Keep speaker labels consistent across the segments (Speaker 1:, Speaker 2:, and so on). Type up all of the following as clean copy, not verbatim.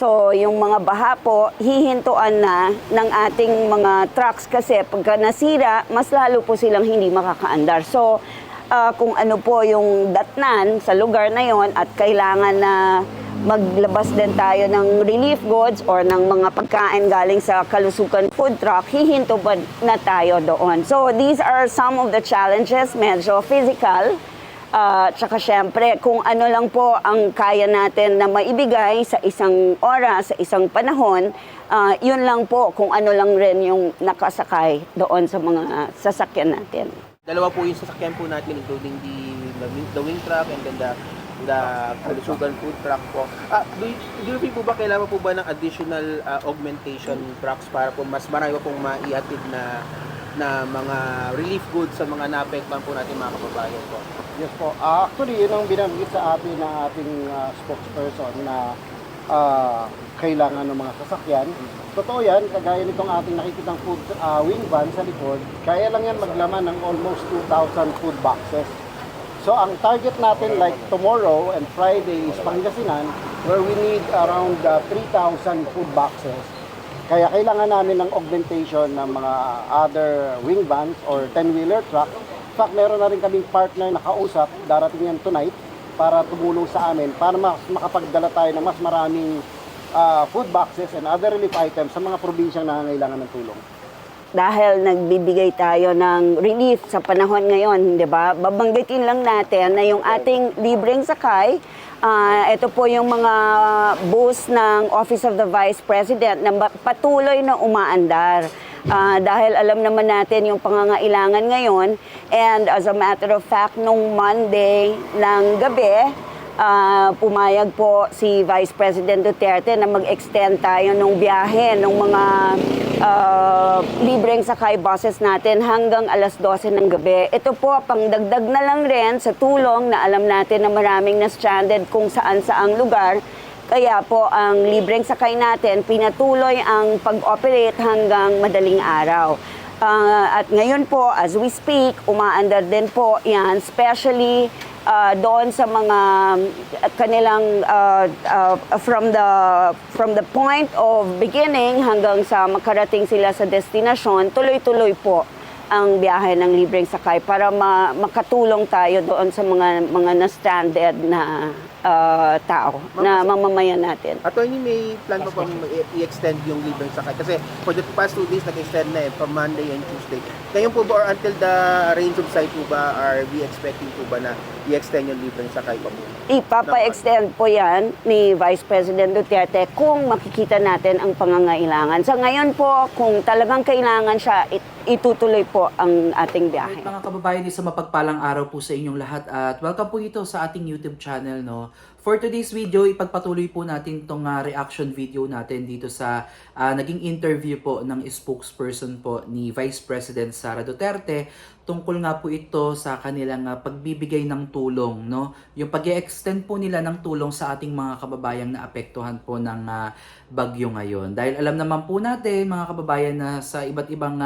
Speaker 1: So yung mga baha po, hihintuan na ng ating mga trucks kasi pagka nasira, mas lalo po silang hindi makakaandar. So kung ano po yung datnan sa lugar na yon at kailangan na maglabas din tayo ng relief goods or ng mga pagkain galing sa Kalusugan Food Truck, hihinto ba na tayo doon. So these are some of the challenges, medyo physical. Tsaka syempre, kung ano lang po ang kaya natin na maibigay sa isang oras, sa isang panahon, yun lang po kung ano lang rin yung nakasakay doon sa mga sasakyan natin.
Speaker 2: Dalawa po yung sasakyan po natin, including the wing truck and then the Kalusugan Food Truck po. Do you think po ba kailangan po ba ng additional augmentation trucks para po mas marami pong maihatid na mga relief goods sa mga naapektuhan po natin mga kababayan po?
Speaker 3: Yes po. Actually, yun ang binanggit sa atin ng ating spokesperson na kailangan ng mga sasakyan. Totoo yan, kagaya nitong ating nakikitang food wing van sa likod, kaya lang yan maglaman ng almost 2,000 food boxes. So ang target natin like tomorrow and Friday is Pangasinan, where we need around 3,000 food boxes. Kaya kailangan namin ng augmentation ng mga other wing vans or 10-wheeler truck. In fact, meron na rin kaming partner na kausap, darating yan tonight, para tumulong sa amin, para makapagdala tayo ng mas maraming food boxes and other relief items sa mga probinsyang nangangailangan ng tulong.
Speaker 1: Dahil nagbibigay tayo ng relief sa panahon ngayon, di ba? Babanggitin lang natin na yung ating libreng sakay, ito po yung mga bus ng Office of the Vice President na patuloy na umaandar. Dahil alam naman natin yung pangangailangan ngayon, and as a matter of fact, nung Monday ng gabi, pumayag po si Vice President Duterte na mag-extend tayo ng biyahe ng mga libreng sakay buses natin hanggang alas 12 ng gabi. Ito po, pangdagdag na lang rin sa tulong na alam natin na maraming na-stranded kung saan-saang lugar. Kaya po ang libreng sakay natin, pinatuloy ang pag-operate hanggang madaling araw. At ngayon po, as we speak, umaandar din po yan, especially doon sa mga kanilang from the point of beginning hanggang sa makarating sila sa destinasyon, tuloy-tuloy po ang biyahe ng libreng sakay para makatulong tayo doon sa mga na-stranded na tao, na mamamayan natin.
Speaker 2: Attorney, may plan pa po i-extend yung libreng sakay? Kasi for the past 2 days, nag-extend na from Monday and Tuesday. Ngayon po ba or until the range of sight po ba, are we expecting po ba na i-extend yung libreng sakay pa po?
Speaker 1: Ipapa-extend po yan ni Vice President Duterte kung makikita natin ang pangangailangan. Sa ngayon po, kung talagang kailangan siya, itutuloy po ang ating biyahe.
Speaker 4: Mga kababayan, isa mapagpalang araw po sa inyong lahat at welcome po dito sa ating YouTube channel. No? For today's video, ipagpatuloy po natin itong reaction video natin dito sa naging interview po ng spokesperson po ni Vice President Sara Duterte. Tungkol nga po ito sa kanilang pagbibigay ng tulong. No? Yung pag-extend po nila ng tulong sa ating mga kababayang naapektuhan po ng bagyo ngayon. Dahil alam naman po natin mga kababayan na sa iba't ibang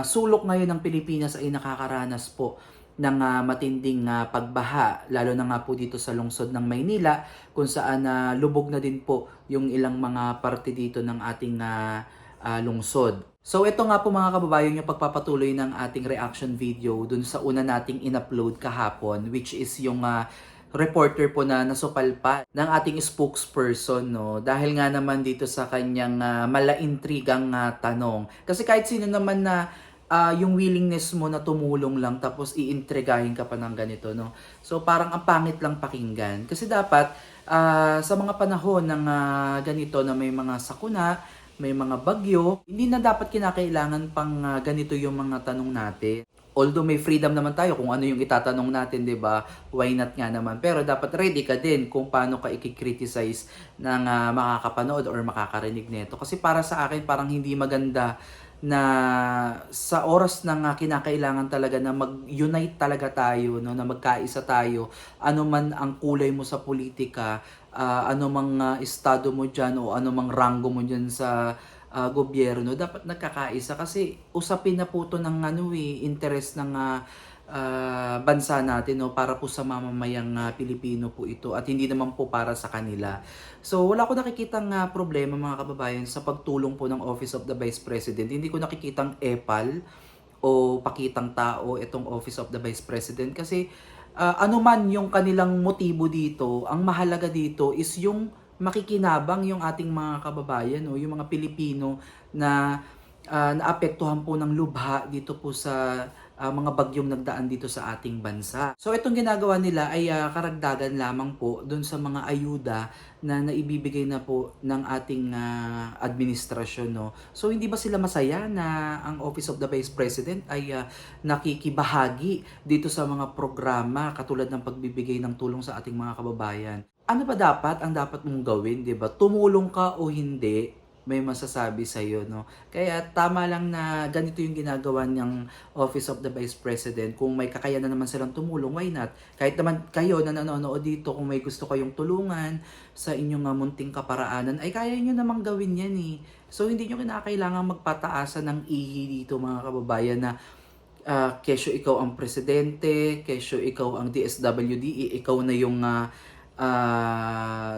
Speaker 4: sulok ngayon ng Pilipinas ay nakakaranas po ng matinding pagbaha, lalo na nga po dito sa lungsod ng Maynila, kung saan lubog na din po yung ilang mga parte dito ng ating lungsod. So ito nga po mga kababayan yung pagpapatuloy ng ating reaction video dun sa una nating in-upload kahapon, which is yung reporter po na nasupalpa ng ating spokesperson, no? Dahil nga naman dito sa kanyang malaintrigang tanong. Kasi kahit sino naman na yung willingness mo na tumulong lang tapos iintregahin ka pa ng ganito, no? So parang ang pangit lang pakinggan. Kasi dapat sa mga panahon ng ganito na may mga sakuna, may mga bagyo, hindi na dapat kinakailangan pang ganito yung mga tanong natin. Although may freedom naman tayo kung ano yung itatanong natin, 'di ba? Why not nga naman? Pero dapat ready ka din kung paano ka i-criticize ng makakapanood or makakarinig nito. Kasi para sa akin parang hindi maganda na sa oras na kinakailangan talaga na mag-unite talaga tayo, no, na magkaisa tayo, ano man ang kulay mo sa politika, ano mang estado mo diyan o ano mang ranggo mo diyan sa gobyerno, dapat nagkakaisa kasi usapin na po to ng interest ng bansa natin, no, para po sa mamamayang Pilipino po ito at hindi naman po para sa kanila. So wala ko nakikitang problema mga kababayan sa pagtulong po ng Office of the Vice President. Hindi ko nakikitang epal o pakitang tao itong Office of the Vice President kasi ano man yung kanilang motibo dito, ang mahalaga dito is yung makikinabang yung ating mga kababayan o yung mga Pilipino na naapektuhan po ng lubha dito po sa mga bagyong nagdaan dito sa ating bansa. So itong ginagawa nila ay karagdagan lamang po doon sa mga ayuda na naibibigay na po ng ating administrasyon, no. So hindi ba sila masaya na ang Office of the Vice President ay nakikibahagi dito sa mga programa katulad ng pagbibigay ng tulong sa ating mga kababayan? Ano ba dapat ang dapat mong gawin, 'di ba? Tumulong ka o hindi, may masasabi sa iyo, no? Kaya tama lang na ganito yung ginagawa ng Office of the Vice President. Kung may kakayanan naman silang tumulong, why not? Kahit naman kayo na nanonood dito, kung may gusto kayong tulungan sa inyong munting kaparaanan, ay kaya nyo namang gawin yan eh. So hindi nyo kinakailangan magpataasan ng ihi dito mga kababayan na kesyo ikaw ang presidente, kesyo ikaw ang DSWD, ikaw na yung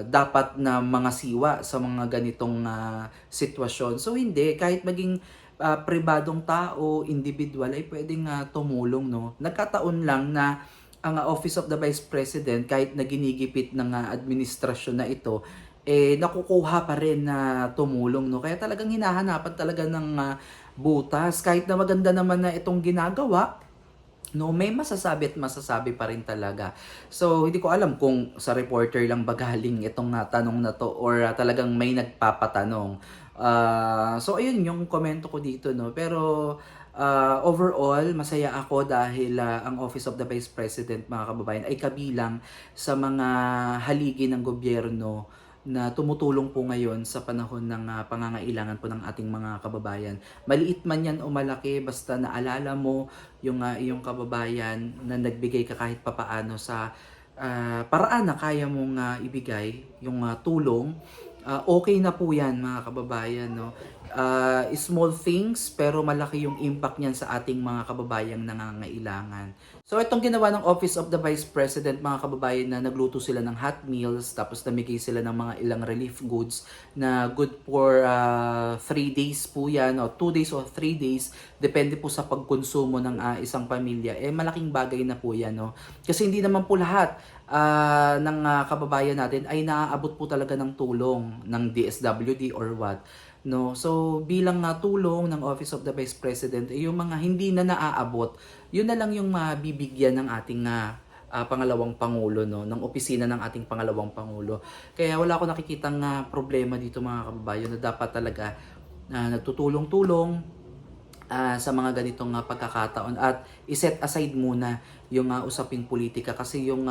Speaker 4: dapat na mga siwa sa mga ganitong sitwasyon. So hindi, kahit maging pribadong tao, individual ay pwedeng tumulong, no. Nagkataon lang na ang Office of the Vice President kahit na ginigipit ng administrasyon na ito nakukuha pa rin na tumulong, no. Kaya talagang hinahanapan talaga ng butas kahit na maganda naman na itong ginagawa. No, may masasabi at masasabi pa rin talaga. So, hindi ko alam kung sa reporter lang ba galing itong tanong na to or talagang may nagpapatanong. So, ayun yung komento ko dito, no. Pero, overall, masaya ako dahil ang Office of the Vice President, mga kababayan, ay kabilang sa mga haligi ng gobyerno na tumutulong po ngayon sa panahon ng pangangailangan po ng ating mga kababayan. Maliit man yan o malaki, basta naalala mo yung iyong kababayan na nagbigay ka kahit papaano sa paraan na kaya mong ibigay yung tulong, okay na po yan mga kababayan, no? Small things pero malaki yung impact niyan sa ating mga kababayang nangangailangan. So itong ginawa ng Office of the Vice President, mga kababayan, na nagluto sila ng hot meals tapos namigay sila ng mga ilang relief goods na good for 3 days po yan o 2 days o 3 days, depende po sa pagkonsumo ng isang pamilya. Malaking bagay na po yan, no? Kasi hindi naman po lahat ng kababayan natin ay naaabot po talaga ng tulong ng DSWD or what, no. So bilang tulong ng Office of the Vice President, yung mga hindi na naaabot, yun na lang yung mabibigyan ng ating pangalawang pangulo, no, ng opisina ng ating pangalawang pangulo. Kaya wala ako nakikitang problema dito mga kababayan na dapat talaga nagtutulong-tulong sa mga ganitong pagkakataon at iset aside muna yung usaping politika kasi yung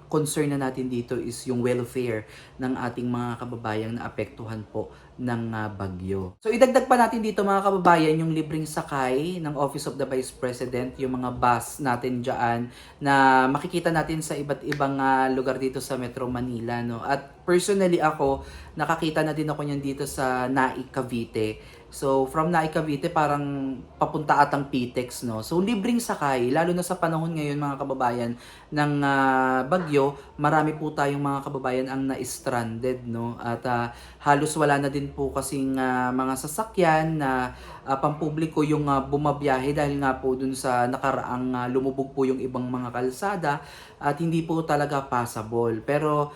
Speaker 4: concern na natin dito is yung welfare ng ating mga kababayang na apektuhan po ng bagyo. So idagdag pa natin dito mga kababayan yung libreng sakay ng Office of the Vice President, yung mga bus natin dyan na makikita natin sa iba't ibang lugar dito sa Metro Manila, no. At personally ako, nakakita na din ako niyan dito sa Naik, Cavite. So from Naik, Cavite parang papunta atang Pitex, no. So libreng sakay, lalo na sa panahon ngayon mga kababayan ng bagyo, marami po tayong mga kababayan ang na-stranded, no. At halos wala na din po kasing mga sasakyan na pampubliko yung bumabiyahe dahil nga po dun sa nakaraang lumubog po yung ibang mga kalsada at hindi po talaga passable. Pero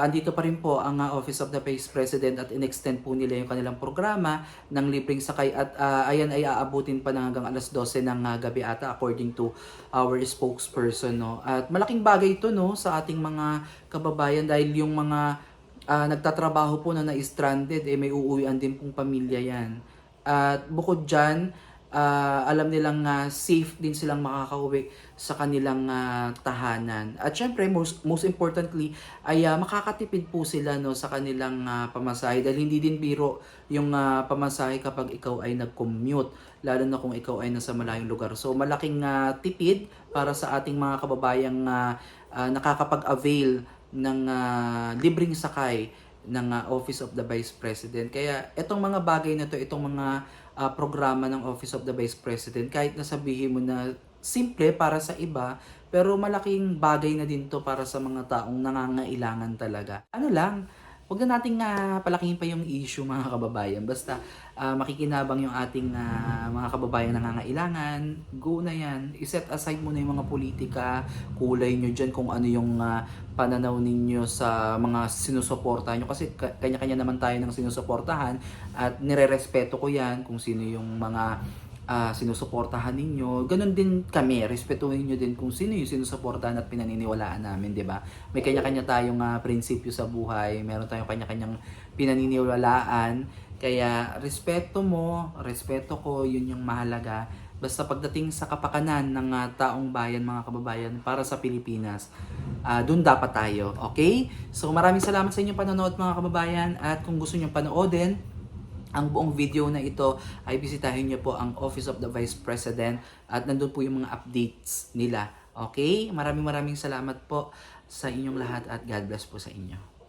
Speaker 4: andito pa rin po ang Office of the Vice President at in-extend po nila yung kanilang programa ng libreng sakay at ayan ay aabutin pa ng hanggang alas 12 ng gabi ata according to our spokesperson, no. At malaking bagay ito, no, sa ating mga kababayan dahil yung mga nagtatrabaho po na na-stranded, may uuwian din pong pamilya yan. At bukod dyan, alam nilang safe din silang makakauwi sa kanilang tahanan. At syempre, most importantly, ay makakatipid po sila, no, sa kanilang pamasahe. Dahil hindi din biro yung pamasahe kapag ikaw ay nag-commute, lalo na kung ikaw ay nasa malayong lugar. So malaking tipid para sa ating mga kababayang nakakapag-avail ng libreng sakay ng Office of the Vice President. Kaya itong mga bagay na to, itong mga programa ng Office of the Vice President, kahit na sabihin mo na simple para sa iba, pero malaking bagay na din to para sa mga taong nangangailangan talaga. Ano lang, huwag na nating palakihin pa yung issue mga kababayan. Basta makikinabang yung ating mga kababayan nangangailangan, go na yan. I-set aside mo na yung mga politika, kulay nyo dyan kung ano yung pananaw ninyo sa mga sinusuportahan nyo. Kasi kanya-kanya naman tayo ng sinusuportahan at nire-respeto ko yan kung sino yung mga sinusuportahan ninyo. Ganon din kami, respetuhin nyo din kung sino yung sinusuportahan at pinaniniwalaan namin, di ba? May kanya-kanya tayong prinsipyo sa buhay, meron tayong kanya-kanyang pinaniniwalaan, kaya respeto mo, respeto ko, yun yung mahalaga. Basta pagdating sa kapakanan ng taong bayan, mga kababayan, para sa Pilipinas, dun dapat tayo, okay? So maraming salamat sa inyong panonood mga kababayan, at kung gusto nyo panoodin ang buong video na ito, ay bisitahin niyo po ang Office of the Vice President at nandun po yung mga updates nila. Okay? Maraming salamat po sa inyong lahat at God bless po sa inyo.